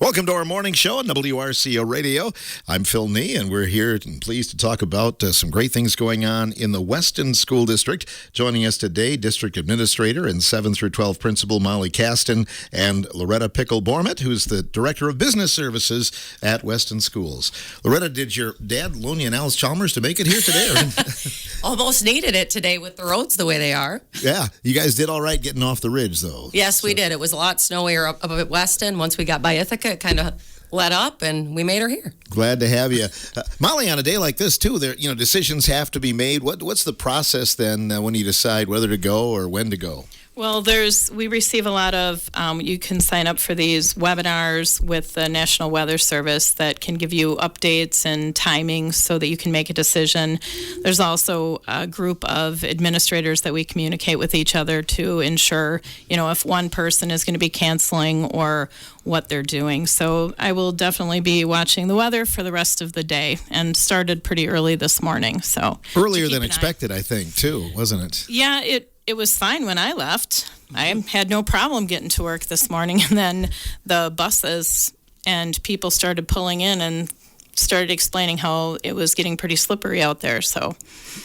Welcome to our morning show on WRCO Radio. I'm Phil Nee, and we're here and pleased to talk about some great things going on in the Weston School District. Joining us today, District Administrator and 7 through 12 Principal Molly Caston and Loretta Pickle-Bormett, who's the Director of Business Services at Weston Schools. Loretta, did your dad loan you an Alice Chalmers to make it here today? Almost needed it today with the roads the way they are. Yeah, you guys did all right getting off the ridge, though. Yes, we did. It was a lot snowier up at Weston. Once we got by Ithaca, it kind of let up, and we made her here. Glad to have you. Molly, on a day like this, too, there decisions have to be made. What's the process then when you decide whether to go or when to go? Well, we receive a lot of, you can sign up for these webinars with the National Weather Service that can give you updates and timings so that you can make a decision. There's also a group of administrators that we communicate with each other to ensure, if one person is going to be canceling or what they're doing. So I will definitely be watching the weather for the rest of the day, and started pretty early this morning. So earlier than expected, I think, too, wasn't it? Yeah, It was fine when I left. I had no problem getting to work this morning, and then the buses and people started pulling in and started explaining how it was getting pretty slippery out there. So,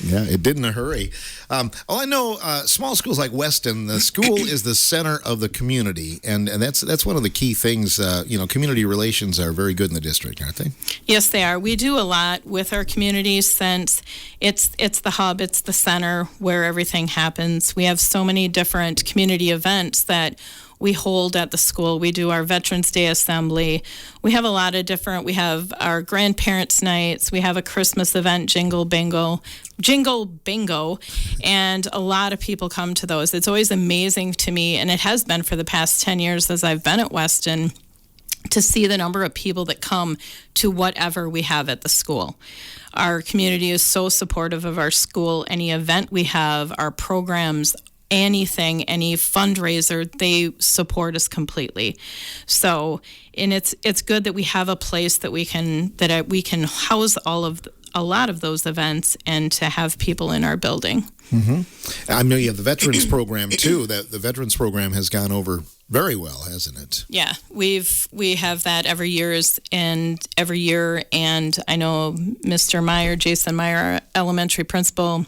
yeah, it did in a hurry. I know small schools like Weston, the school is the center of the community, and that's one of the key things. Community relations are very good in the district, aren't they? Yes, they are. We do a lot with our community since it's the hub, it's the center where everything happens. We have so many different community events that we hold at the school. We do our Veterans Day Assembly. We have a lot of we have our grandparents' nights. We have a Christmas event, Jingle Bingo, and a lot of people come to those. It's always amazing to me, and it has been for the past 10 years as I've been at Weston, to see the number of people that come to whatever we have at the school. Our community is so supportive of our school. Any event we have, our programs, anything, any fundraiser, they support us completely. So, and it's good that we have a place that we can house a lot of those events and to have people in our building. Mm-hmm. I know you have the Veterans Program too. That the Veterans Program has gone over very well, hasn't it? Yeah, we have that every year, and I know Mr. Meyer, Jason Meyer, our elementary principal,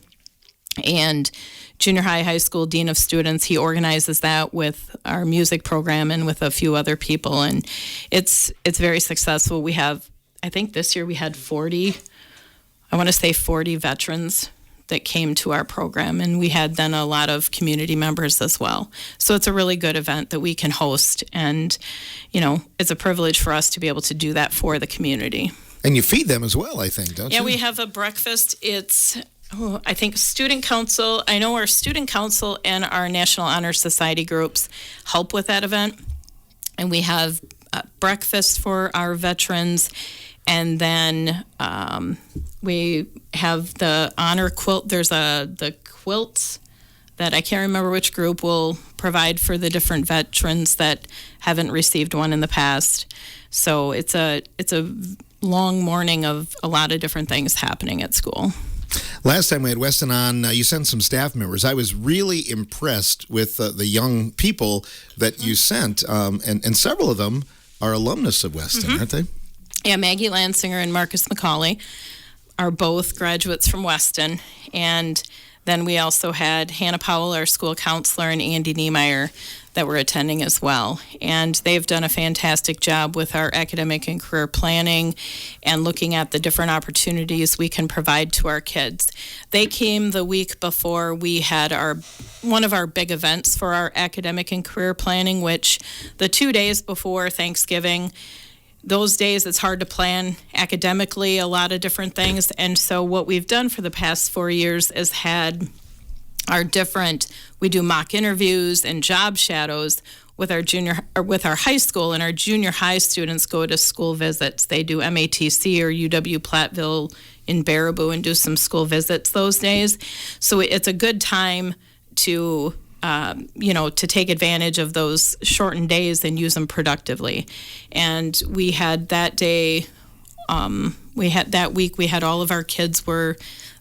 and junior high school dean of students, he organizes that with our music program and with a few other people, and it's very successful. We have, I think this year we had 40 veterans that came to our program, and we had then a lot of community members as well. So it's a really good event that we can host, and it's a privilege for us to be able to do that for the community. And you feed them as well, I think, don't you? Yeah, we have a breakfast. I think Student Council, I know our Student Council and our National Honor Society groups help with that event. And we have breakfast for our veterans. And then we have the honor quilt. There's the quilts that I can't remember which group will provide for the different veterans that haven't received one in the past. So it's a long morning of a lot of different things happening at school. Last time we had Weston on, you sent some staff members. I was really impressed with the young people that you sent, and several of them are alumnus of Weston, aren't they? Yeah, Maggie Lansinger and Marcus McCauley are both graduates from Weston, and then we also had Hannah Powell, our school counselor, and Andy Niemeyer that were attending as well. And they've done a fantastic job with our academic and career planning and looking at the different opportunities we can provide to our kids. They came the week before we had one of our big events for our academic and career planning, which the 2 days before Thanksgiving, those days it's hard to plan academically, a lot of different things. And so what we've done for the past 4 years is we do mock interviews and job shadows with our high school, and our junior high students go to school visits. They do MATC or UW Platteville in Baraboo and do some school visits those days. So it's a good time to take advantage of those shortened days and use them productively. And we had that day, we had all of our kids were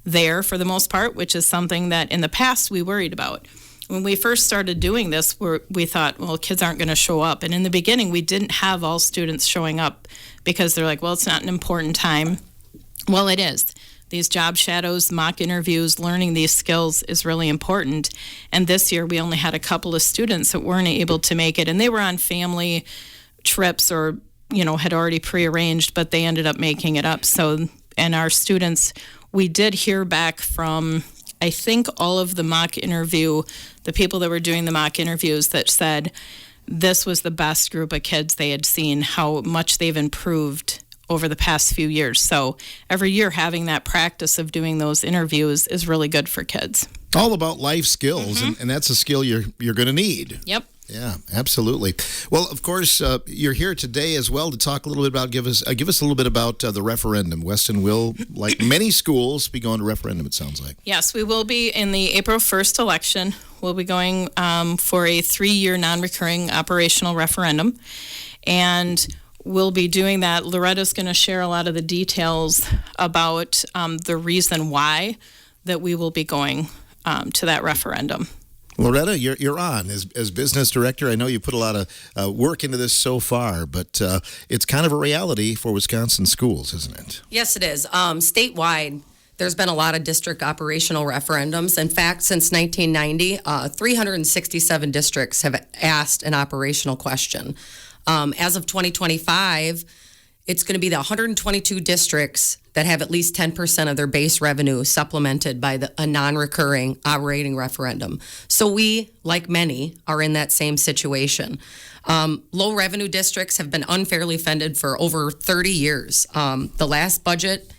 there for the most part, which is something that in the past we worried about. When we first started doing this, we thought, well, kids aren't going to show up. And in the beginning, we didn't have all students showing up because they're like, well, it's not an important time. Well, it is. These job shadows, mock interviews, learning these skills is really important. And this year, we only had a couple of students that weren't able to make it. And they were on family trips or, had already prearranged, but they ended up making it up. So, and our students, we did hear back from, I think, all of the the people that were doing the mock interviews that said this was the best group of kids they had seen, how much they've improved over the past few years. So every year having that practice of doing those interviews is really good for kids. All about life skills, and that's a skill you're going to need. Yep. Yeah, absolutely. Well, of course, you're here today as well to talk a little bit about, give us a little bit about the referendum. Weston will, like many schools, be going to referendum, it sounds like. Yes, we will be in the April 1st election. We'll be going for a 3-year non-recurring operational referendum. And we'll be doing that. Loretta's going to share a lot of the details about the reason why that we will be going to that referendum. Loretta, you're on as business director. I know you put a lot of work into this so far, but it's kind of a reality for Wisconsin schools, isn't it? Yes, it is. Statewide, there's been a lot of district operational referendums. In fact, since 1990, 367 districts have asked an operational question. As of 2025, it's going to be the 122 districts that have at least 10% of their base revenue supplemented by a non-recurring operating referendum. So we, like many, are in that same situation. Low revenue districts have been unfairly funded for over 30 years. The last budget,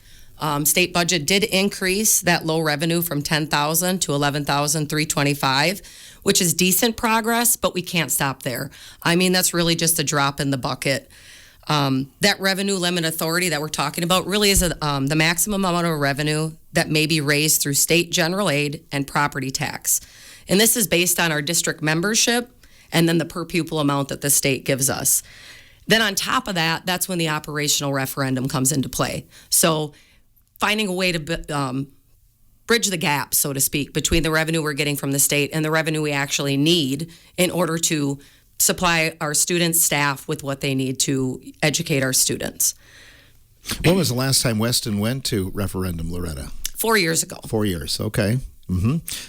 state budget, did increase that low revenue from $10,000 to $11,325, which is decent progress, but we can't stop there. I mean, that's really just a drop in the bucket. That revenue limit authority that we're talking about really is the maximum amount of revenue that may be raised through state general aid and property tax. And this is based on our district membership and then the per pupil amount that the state gives us. Then on top of that, that's when the operational referendum comes into play. So finding a way to bridge the gap, so to speak, between the revenue we're getting from the state and the revenue we actually need in order to supply our students, staff with what they need to educate our students. When was the last time Weston went to referendum, Loretta? 4 years ago. 4 years, okay.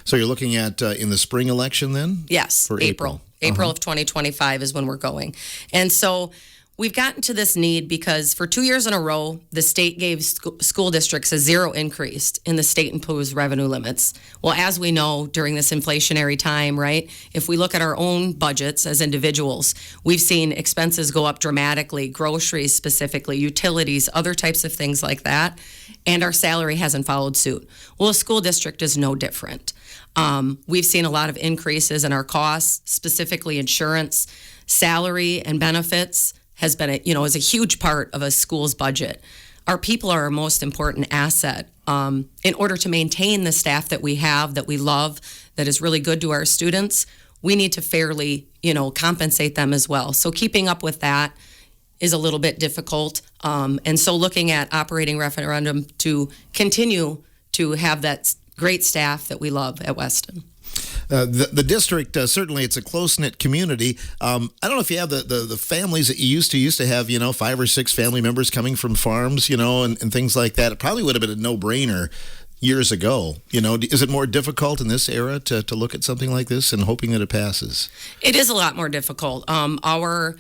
So you're looking at in the spring election then? Yes, for April. April of 2025 is when we're going. And so we've gotten to this need because for 2 years in a row, the state gave school districts a zero increase in the state imposed revenue limits. Well, as we know, during this inflationary time, right, if we look at our own budgets as individuals, we've seen expenses go up dramatically, groceries specifically, utilities, other types of things like that, and our salary hasn't followed suit. Well, a school district is no different. We've seen a lot of increases in our costs, specifically insurance, salary, and benefits has been, is a huge part of a school's budget. Our people are our most important asset. In order to maintain the staff that we have, that we love, that is really good to our students, we need to fairly, compensate them as well. So keeping up with that is a little bit difficult. And so looking at operating referendum to continue to have that great staff that we love at Weston. The district, certainly it's a close-knit community. I don't know if you have the families that you used to have, 5 or 6 family members coming from farms, and things like that. It probably would have been a no-brainer years ago. Is it more difficult in this era to look at something like this and hoping that it passes? It is a lot more difficult. Our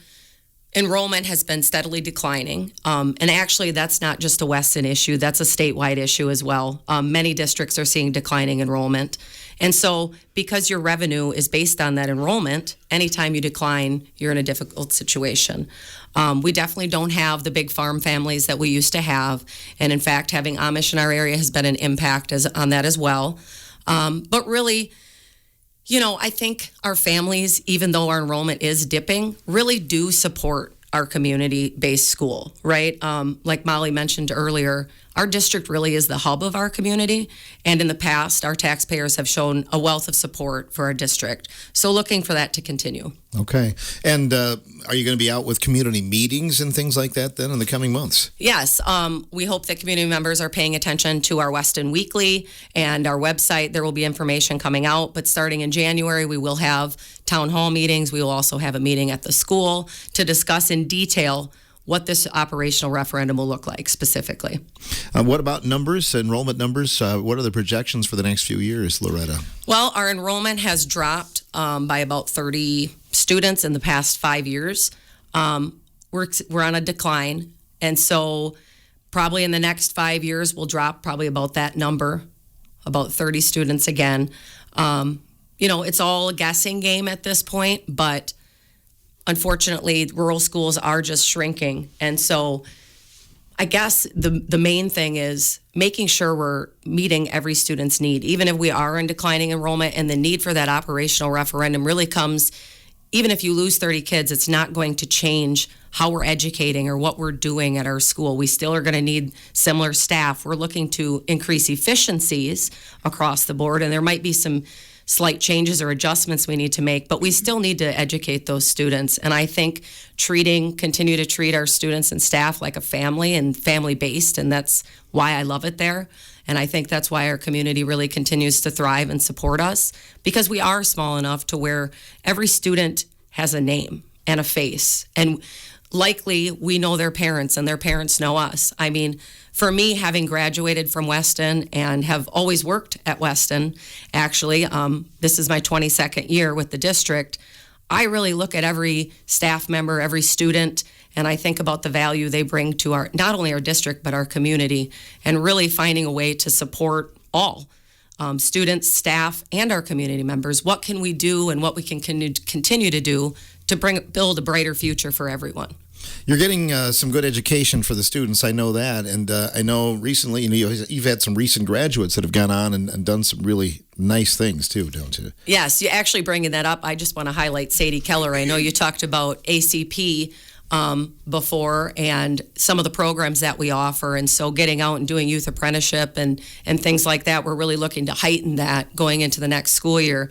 enrollment has been steadily declining. And actually, that's not just a Weston issue. That's a statewide issue as well. Many districts are seeing declining enrollment. And so because your revenue is based on that enrollment, anytime you decline, you're in a difficult situation. We definitely don't have the big farm families that we used to have. And in fact, having Amish in our area has been an impact on that as well. But really, I think our families, even though our enrollment is dipping, really do support our community-based school, right? Like Molly mentioned earlier, our district really is the hub of our community. And in the past, our taxpayers have shown a wealth of support for our district. So looking for that to continue. Okay. And are you going to be out with community meetings and things like that then in the coming months? Yes. We hope that community members are paying attention to our Weston Weekly and our website. There will be information coming out, but starting in January, we will have town hall meetings. We will also have a meeting at the school to discuss in detail what this operational referendum will look like specifically. What about numbers, enrollment numbers? What are the projections for the next few years, Loretta? Well, our enrollment has dropped by about 30 students in the past 5 years. We're on a decline, and so probably in the next 5 years, we'll drop probably about that number, about 30 students again. It's all a guessing game at this point, but unfortunately, rural schools are just shrinking. And so I guess the main thing is making sure we're meeting every student's need, even if we are in declining enrollment. And the need for that operational referendum really comes, even if you lose 30 kids, it's not going to change how we're educating or what we're doing at our school. We still are going to need similar staff. We're looking to increase efficiencies across the board, and there might be some slight changes or adjustments we need to make, but we still need to educate those students. And I think continue to treat our students and staff like a family and family-based, and that's why I love it there. And I think that's why our community really continues to thrive and support us, because we are small enough to where every student has a name and a face. And likely we know their parents and their parents know us. I mean, for me, having graduated from Weston and have always worked at Weston, actually, this is my 22nd year with the district, I really look at every staff member, every student, and I think about the value they bring to not only our district, but our community, and really finding a way to support all students, staff, and our community members. What can we do and what we can continue to do to build a brighter future for everyone? You're getting some good education for the students. I know that. And I know recently, you've had some recent graduates that have gone on and done some really nice things too, don't you? Yes, you actually bringing that up. I just want to highlight Sadie Keller. I know you talked about ACP before and some of the programs that we offer. And so getting out and doing youth apprenticeship and things like that, we're really looking to heighten that going into the next school year.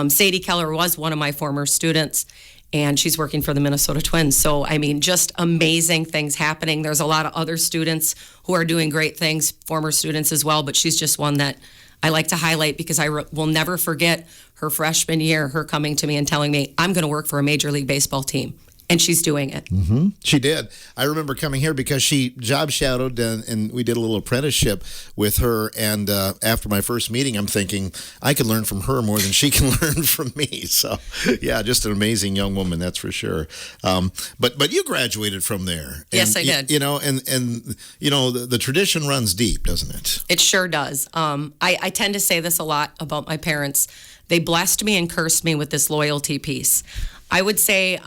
Sadie Keller was one of my former students, and she's working for the Minnesota Twins. So, I mean, just amazing things happening. There's a lot of other students who are doing great things, former students as well, but she's just one that I like to highlight because I will never forget her freshman year, her coming to me and telling me, I'm going to work for a Major League Baseball team. And she's doing it. Mm-hmm. She did. I remember coming here because she job shadowed and we did a little apprenticeship with her. And after my first meeting, I'm thinking I could learn from her more than she can learn from me. So, yeah, just an amazing young woman, that's for sure. But you graduated from there. Yes, I did. The tradition runs deep, doesn't it? It sure does. I tend to say this a lot about my parents. They blessed me and cursed me with this loyalty piece. I would say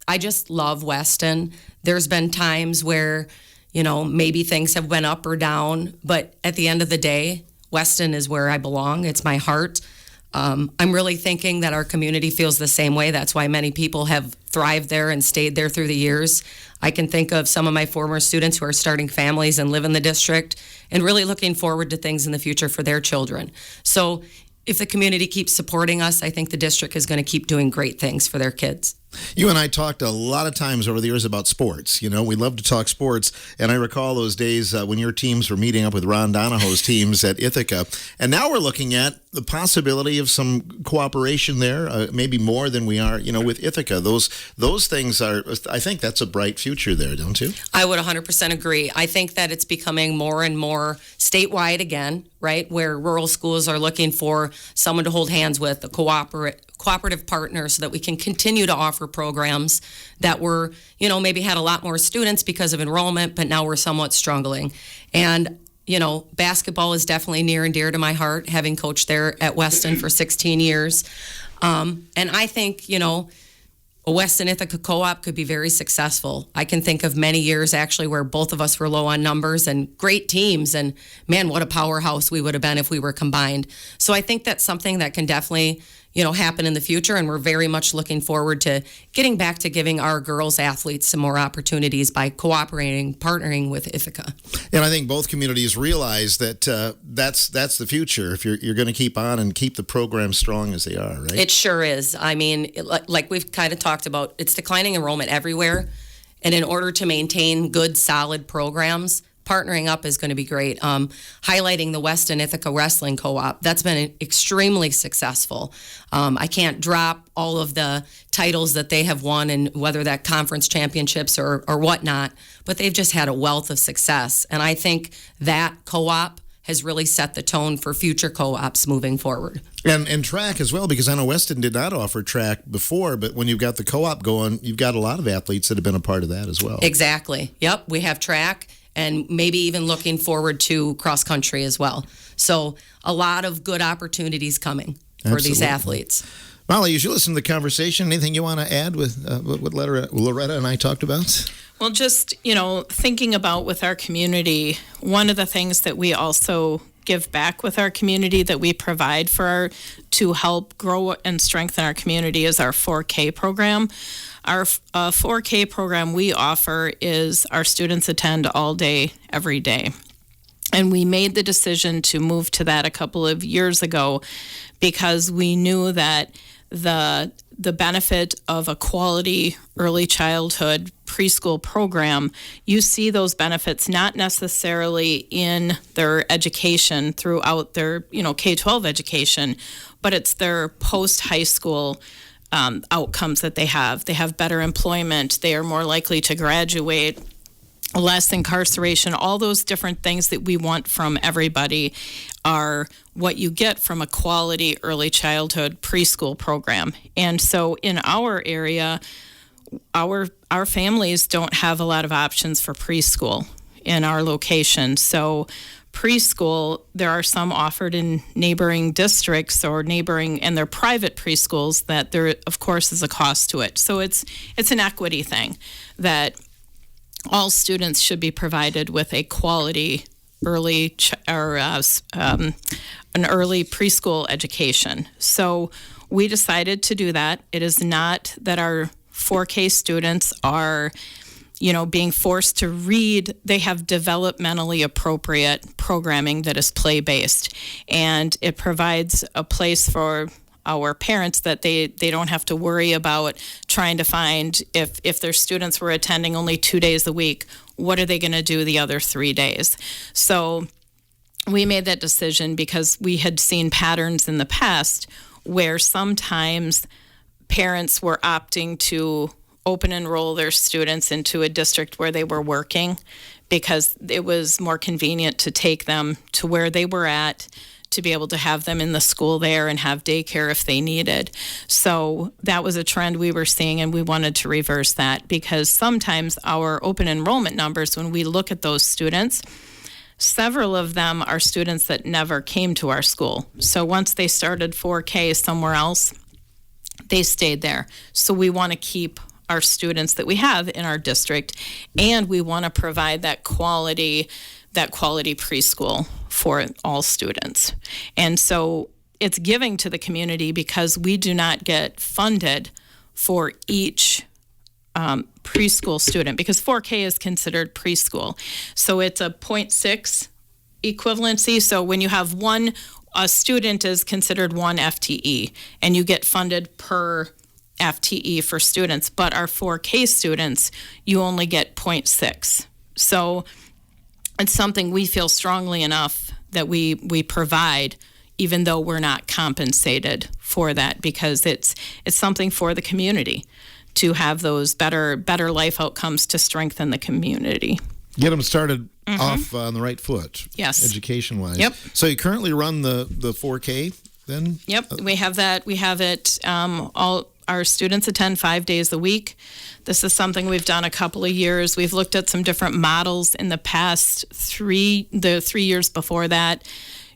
I just love Weston. There's been times where, maybe things have went up or down, but at the end of the day, Weston is where I belong. It's my heart. I'm really thinking that our community feels the same way. That's why many people have thrived there and stayed there through the years. I can think of some of my former students who are starting families and live in the district and really looking forward to things in the future for their children. So if the community keeps supporting us, I think the district is going to keep doing great things for their kids. You and I talked a lot of times over the years about sports. We love to talk sports. And I recall those days when your teams were meeting up with Ron Donahoe's teams at Ithaca. And now we're looking at the possibility of some cooperation there, maybe more than we are, with Ithaca. Those things are, I think that's a bright future there, don't you? I would 100% agree. I think that it's becoming more and more statewide again, right, where rural schools are looking for someone to hold hands with, a cooperative partner, so that we can continue to offer programs that were, maybe had a lot more students because of enrollment, but now we're somewhat struggling. And, basketball is definitely near and dear to my heart, having coached there at Weston for 16 years. And I think, a Weston Ithaca co-op could be very successful. I can think of many years actually where both of us were low on numbers and great teams, and man, what a powerhouse we would have been if we were combined. So I think that's something that can definitely, happen in the future. And we're very much looking forward to getting back to giving our girls athletes some more opportunities by cooperating, partnering with Ithaca. And I think both communities realize that that's the future. If you're going to keep on and keep the program strong as they are, right? It sure is. I mean, like we've kind of talked about, it's declining enrollment everywhere. And in order to maintain good, solid programs, partnering up is going to be great. Highlighting the Weston Ithaca Wrestling Co-op, that's been extremely successful. I can't drop all of the titles that they have won, and whether that conference championships or whatnot, but they've just had a wealth of success. And I think that co-op has really set the tone for future co-ops moving forward. And track as well, because I know Weston did not offer track before, but when you've got the co-op going, you've got a lot of athletes that have been a part of that as well. Exactly. Yep, we have track, and maybe even looking forward to cross country as well. So a lot of good opportunities coming for these athletes. Molly, as you listen to the conversation, anything you want to add with what Loretta and I talked about? Well, just, thinking about with our community, one of the things that we also give back with our community that we provide to help grow and strengthen our community is our 4K program. Our 4K program we offer is our students attend all day, every day. And we made the decision to move to that a couple of years ago because we knew that the benefit of a quality early childhood preschool program, you see those benefits not necessarily in their education throughout their K-12 education, but it's their post-high school outcomes that they have. They have better employment. They are more likely to graduate, less incarceration. All those different things that we want from everybody are what you get from a quality early childhood preschool program. And so in our area, our families don't have a lot of options for preschool in our location. So preschool, there are some offered in neighboring districts and they're private preschools that there, of course, is a cost to it. So it's an equity thing that all students should be provided with a quality early an early preschool education. So we decided to do that. It is not that our 4K students are, being forced to read. They have developmentally appropriate programming that is play-based, and it provides a place for our parents that they don't have to worry about trying to find if their students were attending only 2 days a week, what are they going to do the other 3 days? So we made that decision because we had seen patterns in the past where sometimes parents were opting to open enroll their students into a district where they were working because it was more convenient to take them to where they were at, to be able to have them in the school there and have daycare if they needed. So that was a trend we were seeing, and we wanted to reverse that because sometimes our open enrollment numbers, when we look at those students, several of them are students that never came to our school. So once they started 4K somewhere else, they stayed there. So we want to keep our students that we have in our district, and we want to provide that quality preschool for all students. And so it's giving to the community because we do not get funded for each preschool student because 4K is considered preschool. So it's a 0.6 equivalency. So when you have a student is considered one FTE, and you get funded per FTE for students, but our 4K students, you only get 0.6. So it's something we feel strongly enough that we provide, even though we're not compensated for that, because it's something for the community to have those better life outcomes to strengthen the community. Get them started off on the right foot. Yes. Education-wise. Yep. So you currently run the 4K then? Yep. We have that. We have it. All our students attend 5 days a week. This is something we've done a couple of years. We've looked at some different models in the past the 3 years before that.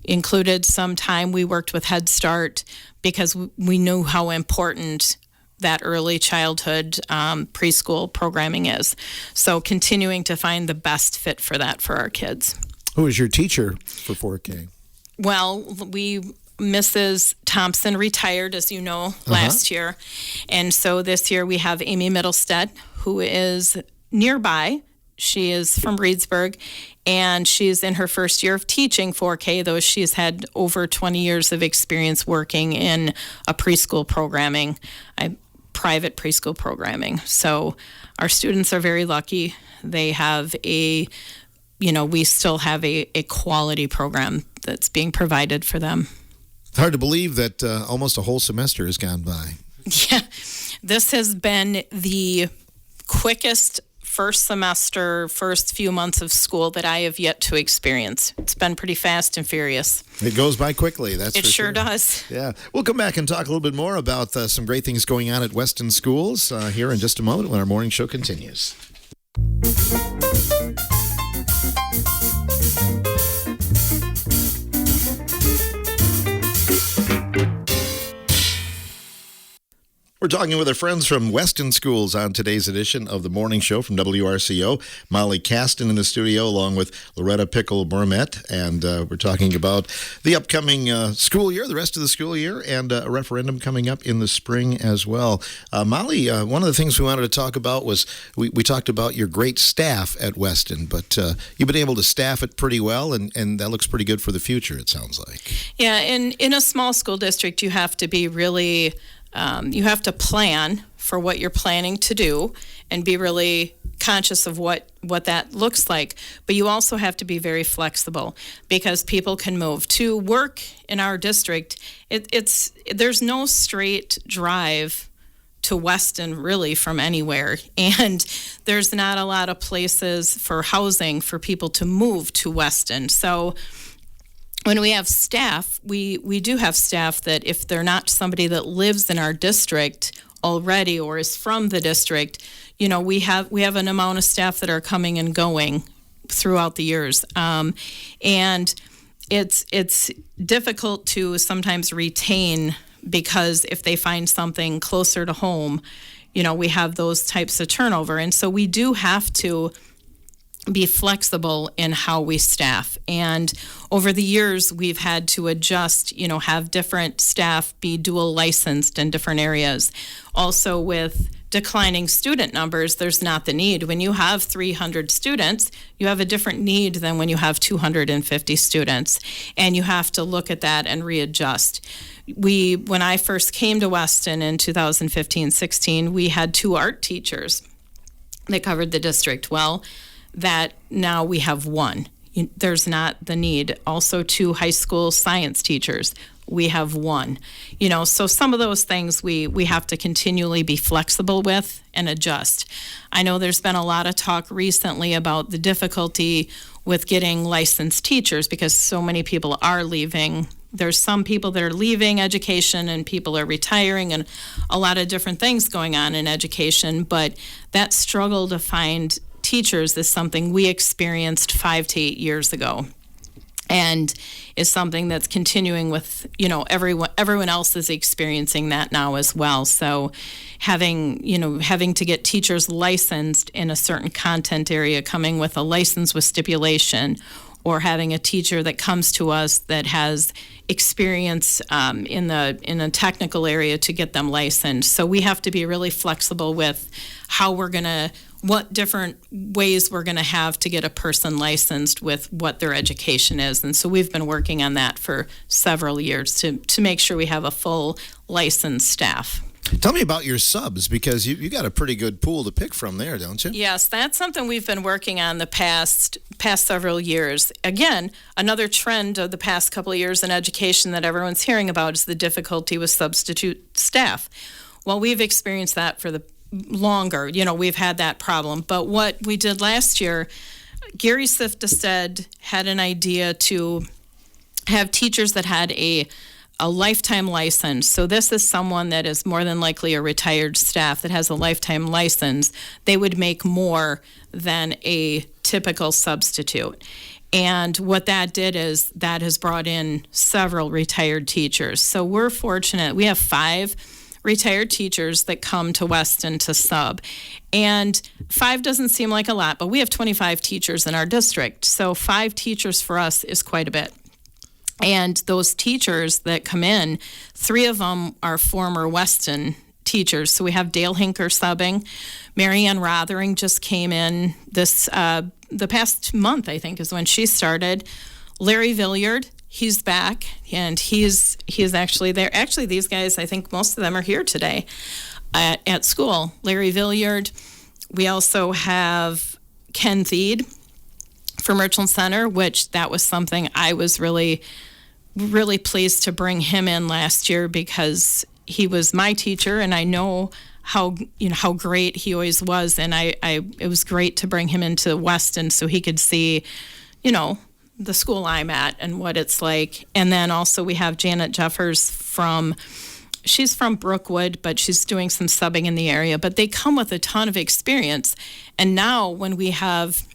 Included some time we worked with Head Start because we knew how important that early childhood preschool programming is. So continuing to find the best fit for that for our kids. Who is your teacher for 4K? Well, Mrs. Thompson retired, as you know, last year. And so this year we have Amy Middlestead, who is nearby. She is from Reedsburg, and she's in her first year of teaching 4K, though she's had over 20 years of experience working in a preschool programming, private preschool programming. So our students are very lucky. They have we still have a quality program that's being provided for them. It's hard to believe that almost a whole semester has gone by. Yeah, this has been the quickest first few months of school that I have yet to experience. It's been pretty fast and furious. It goes by quickly, that's for sure. It sure does. Yeah. We'll come back and talk a little bit more about some great things going on at Weston Schools here in just a moment when our morning show continues. We're talking with our friends from Weston Schools on today's edition of the Morning Show from WRCO. Molly Caston in the studio along with Loretta Pickle-Burmett. And we're talking about the upcoming school year, the rest of the school year, and a referendum coming up in the spring as well. Molly, one of the things we wanted to talk about was we talked about your great staff at Weston, but you've been able to staff it pretty well, and that looks pretty good for the future, it sounds like. Yeah, in a small school district, you have to be really... you have to plan for what you're planning to do and be really conscious of what that looks like. But you also have to be very flexible because people can move. To work in our district, there's no straight drive to Weston really from anywhere. And there's not a lot of places for housing for people to move to Weston. So when we have staff, we do have staff that if they're not somebody that lives in our district already or is from the district, we have an amount of staff that are coming and going throughout the years. And it's difficult to sometimes retain because if they find something closer to home, we have those types of turnover. And so we do have to be flexible in how we staff. And over the years, we've had to adjust, have different staff be dual licensed in different areas. Also with declining student numbers, there's not the need. When you have 300 students, you have a different need than when you have 250 students. And you have to look at that and readjust. When I first came to Weston in 2015-16, we had 2 art teachers that covered the district. Well, that now we have 1. There's not the need. Also 2 high school science teachers. We have 1. So some of those things we have to continually be flexible with and adjust. I know there's been a lot of talk recently about the difficulty with getting licensed teachers because so many people are leaving. There's some people that are leaving education and people are retiring and a lot of different things going on in education. But that struggle to find teachers is something we experienced 5 to 8 years ago and is something that's continuing with, everyone else is experiencing that now as well. So having to get teachers licensed in a certain content area, coming with a license with stipulation, or having a teacher that comes to us that has experience in a technical area to get them licensed. So we have to be really flexible with what different ways we're going to have to get a person licensed with what their education is. And so we've been working on that for several years to make sure we have a full licensed staff. Tell me about your subs, because you got a pretty good pool to pick from there, don't you? Yes, that's something we've been working on the past several years. Again, another trend of the past couple of years in education that everyone's hearing about is the difficulty with substitute staff. Well, we've experienced that for the longer. We've had that problem. But what we did last year, Gary Sifstad had an idea to have teachers that had a lifetime license. So this is someone that is more than likely a retired staff that has a lifetime license. They would make more than a typical substitute. And what that did is that has brought in several retired teachers. So we're fortunate. We have 5 retired teachers that come to Weston to sub. And 5 doesn't seem like a lot, but we have 25 teachers in our district. So 5 teachers for us is quite a bit. And those teachers that come in, 3 of them are former Weston teachers. So we have Dale Hinker subbing. Marianne Rothering just came in this the past month, I think, is when she started. Larry Villiard, he's back, and he is actually there. Actually, these guys, I think most of them are here today at school. Larry Villiard. We also have Ken Thied from Richland Center, which that was something I was really, really pleased to bring him in last year because he was my teacher, and I know how great he always was, and it was great to bring him into Weston so he could see, the school I'm at and what it's like. And then also we have Janet Jeffers she's from Brookwood, but she's doing some subbing in the area. But they come with a ton of experience. And now when we have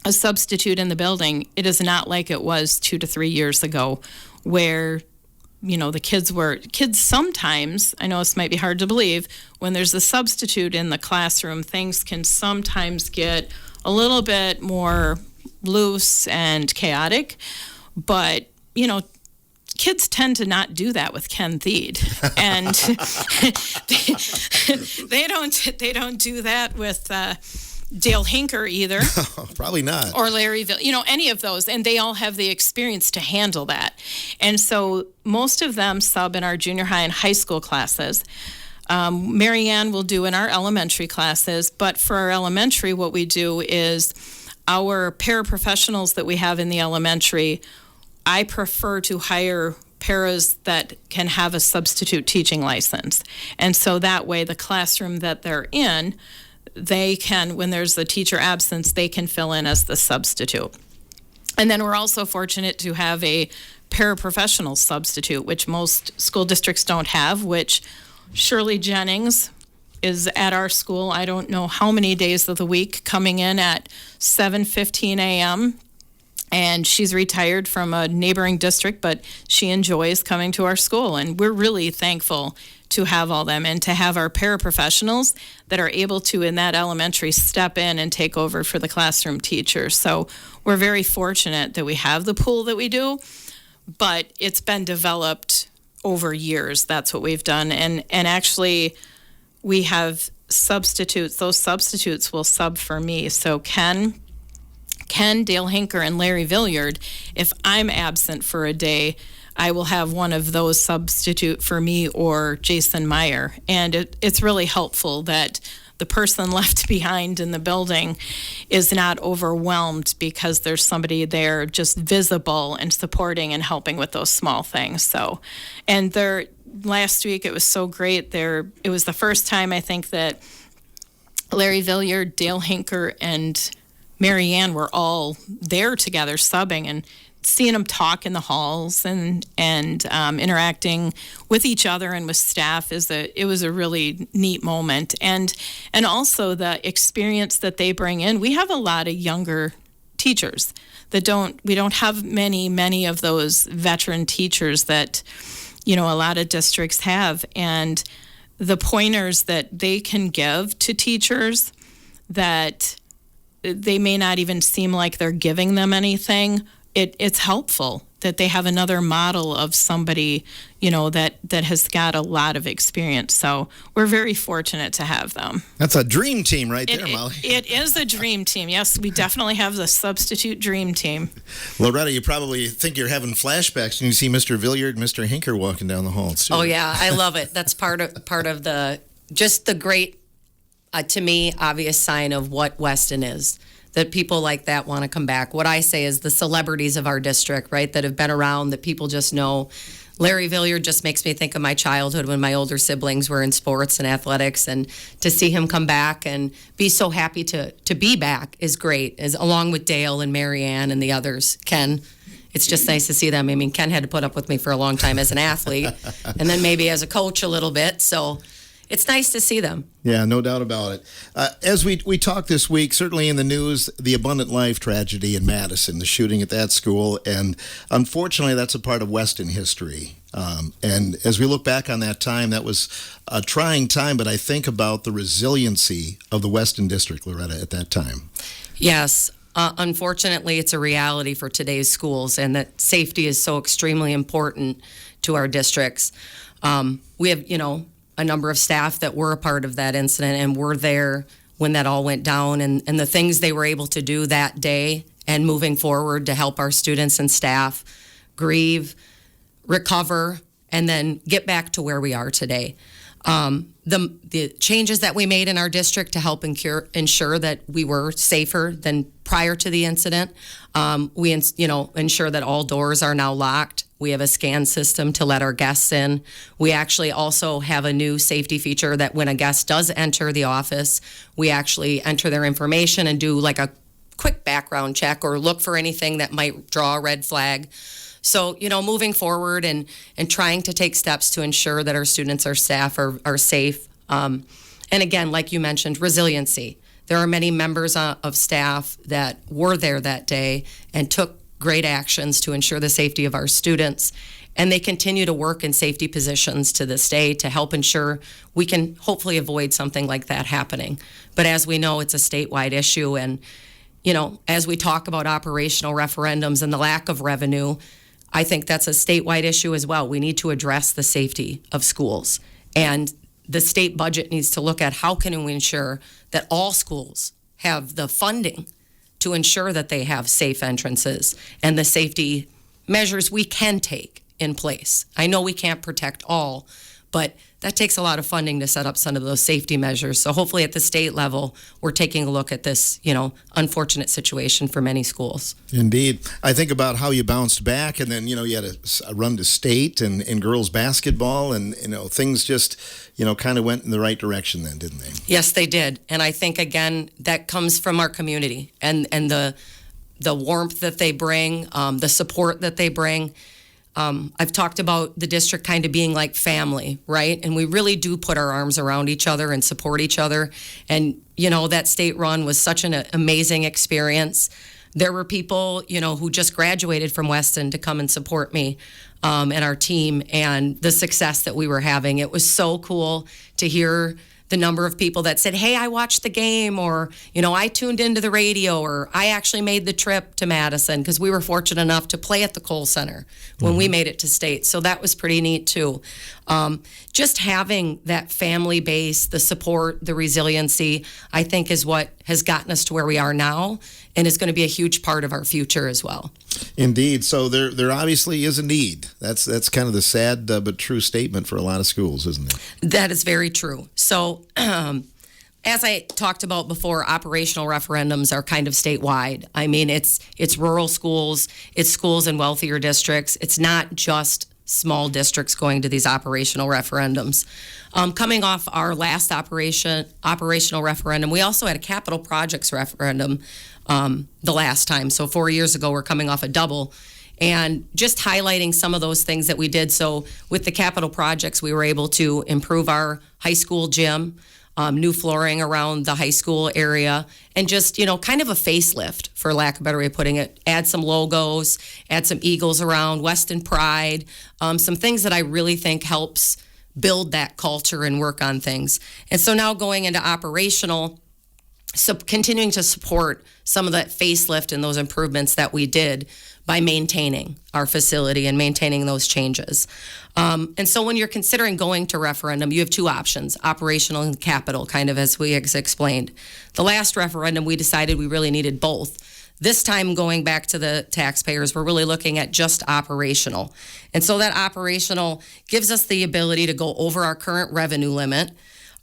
a substitute in the building, it is not like it was 2 to 3 years ago where, the kids sometimes, I know this might be hard to believe, when there's a substitute in the classroom, things can sometimes get a little bit more loose and chaotic. But, kids tend to not do that with Ken Thied, and they don't do that with Dale Hinker either. Probably not. Or Larryville, any of those, and they all have the experience to handle that. And so most of them sub in our junior high and high school classes. Marianne will do in our elementary classes, but for our elementary, what we do is our paraprofessionals that we have in the elementary, I prefer to hire paras that can have a substitute teaching license. And so that way the classroom that they're in, they can, when there's a teacher absence, they can fill in as the substitute. And then we're also fortunate to have a paraprofessional substitute, which most school districts don't have, which Shirley Jennings is at our school, I don't know how many days of the week, coming in at 7:15 a.m., and she's retired from a neighboring district, but she enjoys coming to our school. And we're really thankful to have all them and to have our paraprofessionals that are able to, in that elementary, step in and take over for the classroom teachers. So we're very fortunate that we have the pool that we do, but it's been developed over years. That's what we've done. And actually, we have substitutes. Those substitutes will sub for me. So Ken, Dale Hinker, and Larry Villiard, if I'm absent for a day, I will have one of those substitute for me or Jason Meyer. And it's really helpful that the person left behind in the building is not overwhelmed because there's somebody there just visible and supporting and helping with those small things. So, and last week it was so great. It was the first time I think that Larry Villiard, Dale Hinker, and Marianne were all there together subbing, and seeing them talk in the halls and interacting with each other and with staff it was a really neat moment. And also the experience that they bring in. We have a lot of younger teachers we don't have many of those veteran teachers that, a lot of districts have. And the pointers that they can give to teachers that they may not even seem like they're giving them anything, it's helpful that they have another model of somebody, that has got a lot of experience. So we're very fortunate to have them. That's a dream team right there, Molly. It is a dream team. Yes, we definitely have the substitute dream team. Loretta, you probably think you're having flashbacks when you see Mr. Villiard and Mr. Hinker walking down the halls, too. Oh, yeah, I love it. That's part of the great, to me, obvious sign of what Weston is. That people like that want to come back. What I say is the celebrities of our district, right, that have been around, that people just know. Larry Villiard just makes me think of my childhood when my older siblings were in sports and athletics, and to see him come back and be so happy to be back is great, along with Dale and Marianne and the others. Ken, it's just nice to see them. I mean, Ken had to put up with me for a long time as an athlete, and then maybe as a coach a little bit, so it's nice to see them. Yeah, no doubt about it. As we talked this week, certainly in the news, the Abundant Life tragedy in Madison, the shooting at that school, and unfortunately that's a part of Weston history. And as we look back on that time, that was a trying time, but I think about the resiliency of the Weston District, Loretta, at that time. Yes. Unfortunately, it's a reality for today's schools, and that safety is so extremely important to our districts. We have, a number of staff that were a part of that incident and were there when that all went down, and the things they were able to do that day and moving forward to help our students and staff grieve, recover, and then get back to where we are today. The changes that we made in our district to help ensure that we were safer than prior to the incident, we ensure that all doors are now locked. We have a scan system to let our guests in. We actually also have a new safety feature that when a guest does enter the office, we actually enter their information and do like a quick background check or look for anything that might draw a red flag. So, moving forward and trying to take steps to ensure that our students, our staff are safe. And again, like you mentioned, resiliency. There are many members of staff that were there that day and took great actions to ensure the safety of our students. And they continue to work in safety positions to this day to help ensure we can hopefully avoid something like that happening. But as we know, it's a statewide issue. And, as we talk about operational referendums and the lack of revenue, I think that's a statewide issue as well. We need to address the safety of schools. And the state budget needs to look at how can we ensure that all schools have the funding to ensure that they have safe entrances and the safety measures we can take in place. I know we can't protect all, but that takes a lot of funding to set up some of those safety measures. So hopefully at the state level, we're taking a look at this, unfortunate situation for many schools. Indeed. I think about how you bounced back, and then, you had a run to state and girls basketball, and, things just, kind of went in the right direction then, didn't they? Yes, they did. And I think, again, that comes from our community and the warmth that they bring, the support that they bring. I've talked about the district kind of being like family, right? And we really do put our arms around each other and support each other. And, that state run was such an amazing experience. There were people, who just graduated from Weston to come and support me and our team and the success that we were having. It was so cool to hear the number of people that said, hey, I watched the game, or, I tuned into the radio, or I actually made the trip to Madison, because we were fortunate enough to play at the Kohl Center when we made it to state. So that was pretty neat too. Just having that family base, the support, the resiliency, I think is what has gotten us to where we are now and is going to be a huge part of our future as well. Indeed. So there obviously is a need. That's kind of the sad but true statement for a lot of schools, isn't it? That is very true. So as I talked about before, operational referendums are kind of statewide. I mean, it's rural schools, it's schools in wealthier districts. It's not just small districts going to these operational referendums. Coming off our last operational referendum, we also had a capital projects referendum the last time. So 4 years ago, we're coming off a double. And just highlighting some of those things that we did. So with the capital projects, we were able to improve our high school gym, new flooring around the high school area, and just, kind of a facelift, for lack of a better way of putting it. Add some logos, add some eagles around, Weston Pride, some things that I really think helps build that culture and work on things. And so now going into operational, so continuing to support some of that facelift and those improvements that we did by maintaining our facility and maintaining those changes. And so when you're considering going to referendum, you have two options, operational and capital, kind of as we explained. The last referendum, we decided we really needed both. This time, going back to the taxpayers, we're really looking at just operational. And so that operational gives us the ability to go over our current revenue limit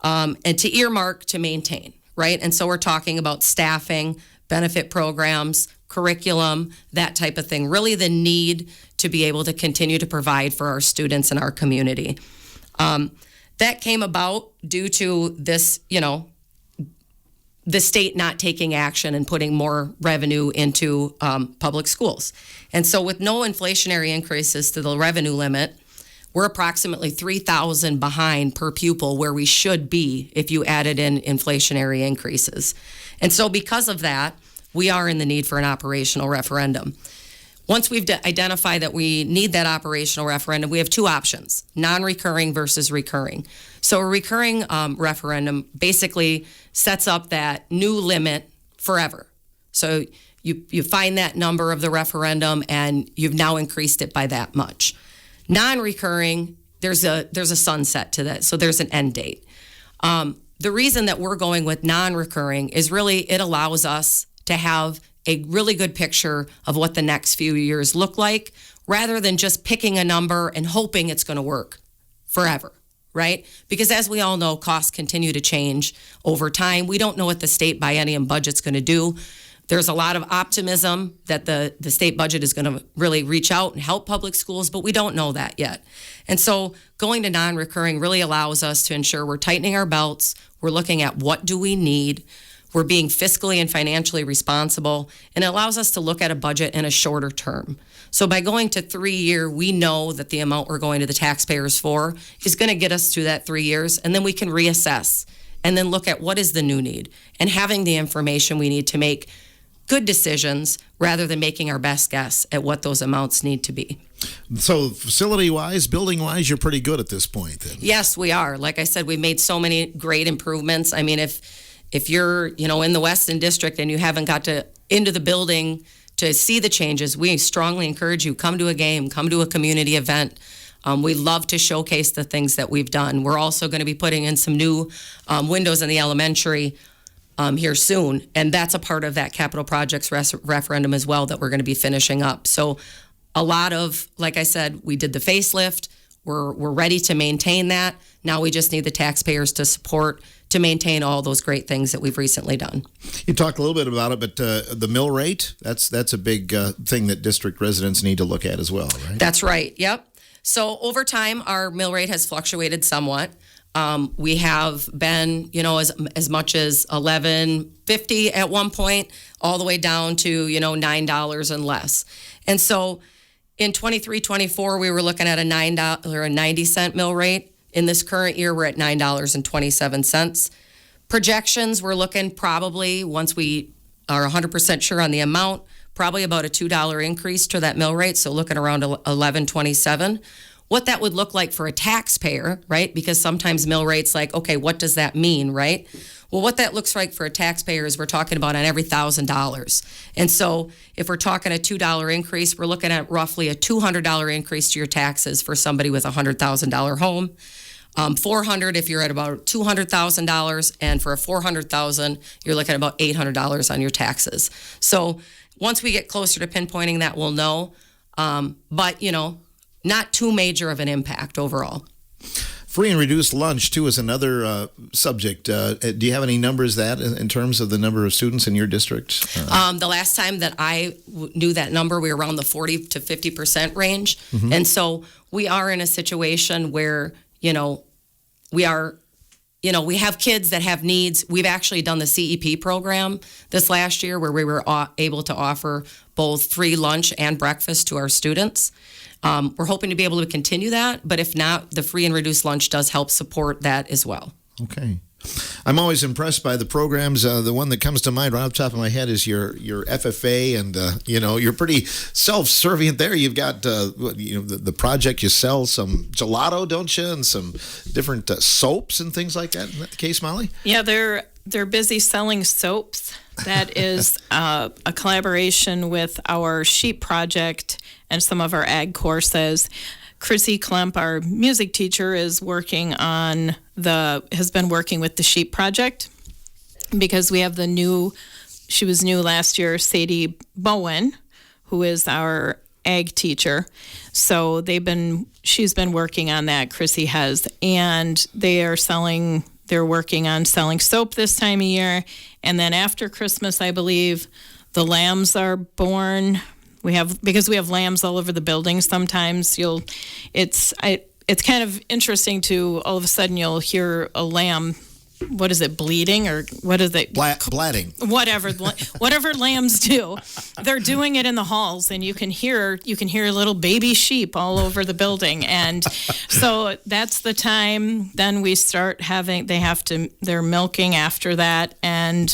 and to earmark to maintain, right? And so we're talking about staffing, benefit programs, curriculum, that type of thing. Really the need to be able to continue to provide for our students and our community. That came about due to this, the state not taking action and putting more revenue into public schools. And so with no inflationary increases to the revenue limit, we're approximately $3,000 behind per pupil where we should be if you added in inflationary increases. And so because of that, we are in the need for an operational referendum. Once we've identified that we need that operational referendum, we have two options, non-recurring versus recurring. So a recurring referendum basically sets up that new limit forever. So you find that number of the referendum, and you've now increased it by that much. Non-recurring, there's a sunset to that, so there's an end date. The reason that we're going with non-recurring is really it allows us to have a really good picture of what the next few years look like, rather than just picking a number and hoping it's going to work forever, right? Because as we all know, costs continue to change over time. We don't know what the state biennium budget's going to do. There's a lot of optimism that the state budget is going to really reach out and help public schools, but we don't know that yet. And so going to non-recurring really allows us to ensure we're tightening our belts, we're looking at what do we need, we're being fiscally and financially responsible, and it allows us to look at a budget in a shorter term. So by going to 3-year, we know that the amount we're going to the taxpayers for is going to get us through that 3 years, and then we can reassess and then look at what is the new need and having the information we need to make good decisions rather than making our best guess at what those amounts need to be. So facility-wise, building-wise, you're pretty good at this point then. Yes, we are. Like I said, we've made so many great improvements. I mean, if you're, in the Weston District and you haven't got into the building to see the changes, we strongly encourage you, come to a game, come to a community event. We love to showcase the things that we've done. We're also going to be putting in some new windows in the elementary here soon, and that's a part of that capital projects referendum as well that we're going to be finishing up. So a lot of, like I said, we did the facelift. We're ready to maintain that. Now we just need the taxpayers to support to maintain all those great things that we've recently done. You talked a little bit about it, but the mill rate, that's a big thing that district residents need to look at as well, right? That's right, yep. So over time, our mill rate has fluctuated somewhat. We have been, as much as $11.50 at one point, all the way down to, $9 and less. And so in 23-24, we were looking at a $9.90 mill rate. In this current year, we're at $9.27. Projections, we're looking probably, once we are 100% sure on the amount, probably about a $2 increase to that mill rate, so looking around $11.27. What that would look like for a taxpayer, right? Because sometimes mill rates like, okay, what does that mean, right? Well, what that looks like for a taxpayer is we're talking about on every $1,000. And so if we're talking a $2 increase, we're looking at roughly a $200 increase to your taxes for somebody with a $100,000 home. $400 if you're at about $200,000, and for a $400,000, you're looking at about $800 on your taxes. So once we get closer to pinpointing that, we'll know. But, not too major of an impact overall. Free and reduced lunch, too, is another subject. Do you have any numbers that in terms of the number of students in your district? The last time that I knew that number, we were around the 40 to 50% range. Mm-hmm. And so we are in a situation where, we have kids that have needs. We've actually done the CEP program this last year where we were able to offer both free lunch and breakfast to our students. We're hoping to be able to continue that, but if not, the free and reduced lunch does help support that as well. Okay. I'm always impressed by the programs. The one that comes to mind right off the top of my head is your FFA, and you're pretty self-serving there. You've got the project. You sell some gelato, don't you, and some different soaps and things like that. Isn't that the case, Molly? Yeah, they're busy selling soaps. That is a collaboration with our sheep project and some of our ag courses. Chrissy Klemp, our music teacher, has been working with the sheep project because we have she was new last year, Sadie Bowen, who is our ag teacher. So she's been working on that, Chrissy has, and they're working on selling soap this time of year. And then after Christmas, I believe, the lambs are born. Because we have lambs all over the building sometimes, it's kind of interesting to all of a sudden you'll hear a lamb, what is it, bleeding, or what is it? Blatting. Whatever lambs do, they're doing it in the halls, and you can hear little baby sheep all over the building. And so that's the time then we start they're milking after that, and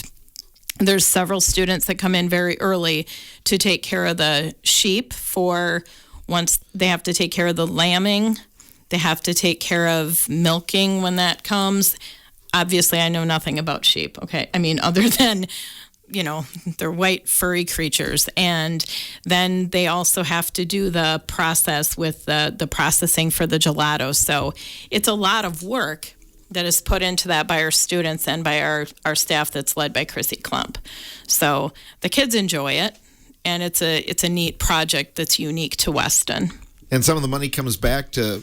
there's several students that come in very early to take care of the sheep. Once they have to take care of the lambing, they have to take care of milking when that comes. Obviously, I know nothing about sheep, okay? I mean, other than they're white furry creatures. And then they also have to do the process with the processing for the gelato. So it's a lot of work that is put into that by our students and by our staff that's led by Chrissy Klump. So the kids enjoy it, and it's a neat project that's unique to Weston. And some of the money comes back to,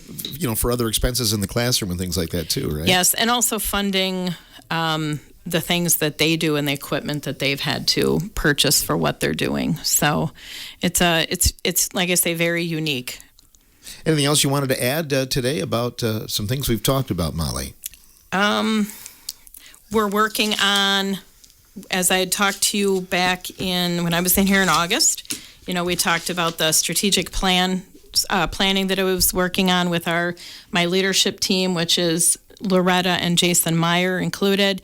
for other expenses in the classroom and things like that too, right? Yes, and also funding the things that they do and the equipment that they've had to purchase for what they're doing. So it's like I say, very unique. Anything else you wanted to add today about some things we've talked about, Molly? We're working on, as I had talked to you back when I was in here in August, we talked about the strategic planning that I was working on with my leadership team, which is Loretta and Jason Meyer included,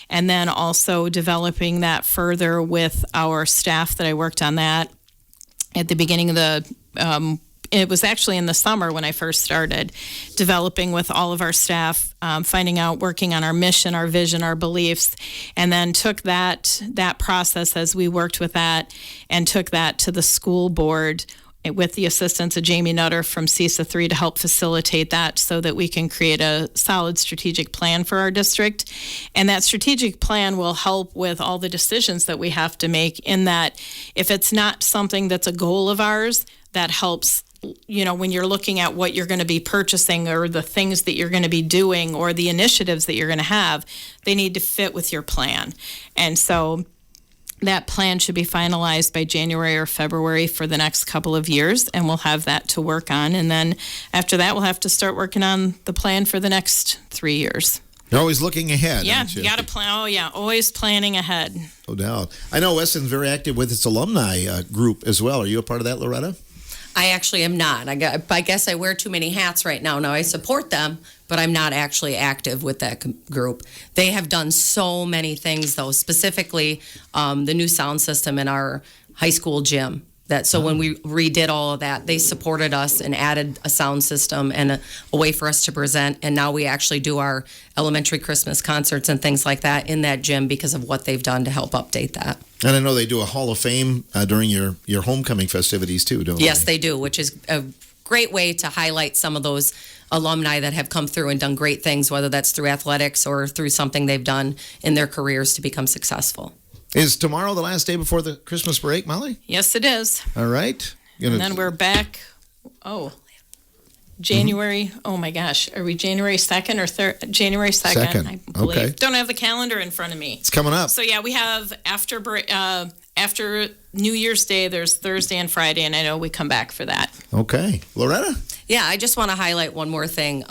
and then also developing that further with our staff that I worked on that at the beginning of it was actually in the summer when I first started, developing with all of our staff, finding out, working on our mission, our vision, our beliefs, and then took that process as we worked with that and took that to the school board with the assistance of Jamie Nutter from CISA 3 to help facilitate that so that we can create a solid strategic plan for our district. And that strategic plan will help with all the decisions that we have to make, in that if it's not something that's a goal of ours, that helps, when you're looking at what you're going to be purchasing or the things that you're going to be doing or the initiatives that you're going to have, they need to fit with your plan. And so that plan should be finalized by January or February for the next couple of years, and we'll have that to work on. And then after that, we'll have to start working on the plan for the next 3 years. You're always looking ahead. Yeah, aren't you? You got to plan. Oh, yeah, always planning ahead. No doubt. I know Weston's very active with its alumni group as well. Are you a part of that, Loretta? I actually am not. I guess I wear too many hats right now. Now, I support them, but I'm not actually active with that group. They have done so many things, though, specifically the new sound system in our high school gym. So when we redid all of that, they supported us and added a sound system and a way for us to present. And now we actually do our elementary Christmas concerts and things like that in that gym because of what they've done to help update that. And I know they do a Hall of Fame during your homecoming festivities too, don't they? Yes, they do, which is a great way to highlight some of those alumni that have come through and done great things, whether that's through athletics or through something they've done in their careers to become successful. Is tomorrow the last day before the Christmas break, Molly? Yes, it is. All right. And then we're back. January. Mm-hmm. Oh my gosh, are we January 2nd or 3rd? January 2nd. I believe. Okay. Don't have the calendar in front of me. It's coming up. So yeah, we have after New Year's Day. There's Thursday and Friday, and I know we come back for that. Okay, Loretta. Yeah, I just want to highlight one more thing.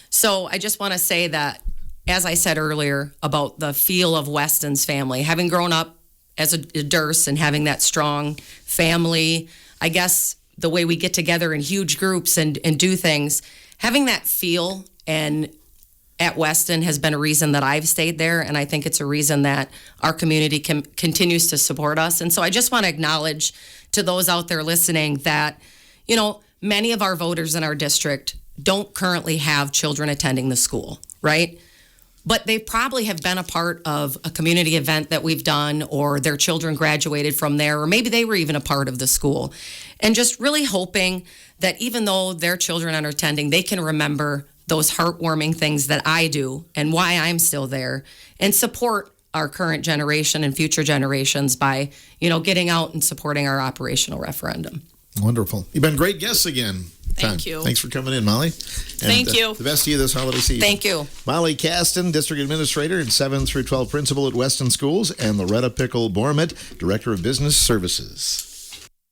So I just want to say that, as I said earlier about the feel of Weston's family, having grown up as a Durst and having that strong family, I guess the way we get together in huge groups and do things, having that feel and at Weston has been a reason that I've stayed there, and I think it's a reason that our community continues to support us. And so I just want to acknowledge to those out there listening that, many of our voters in our district don't currently have children attending the school, right? But they probably have been a part of a community event that we've done, or their children graduated from there, or maybe they were even a part of the school. And just really hoping that even though their children aren't attending, they can remember those heartwarming things that I do and why I'm still there, and support our current generation and future generations by, getting out and supporting our operational referendum. Wonderful. You've been great guests again. Thank you. Thanks for coming in, Molly. Thank you. The best to you this holiday season. Thank you. Molly Caston, District Administrator and 7 through 12 Principal at Weston Schools, and Loretta Pickle-Bormett, Director of Business Services.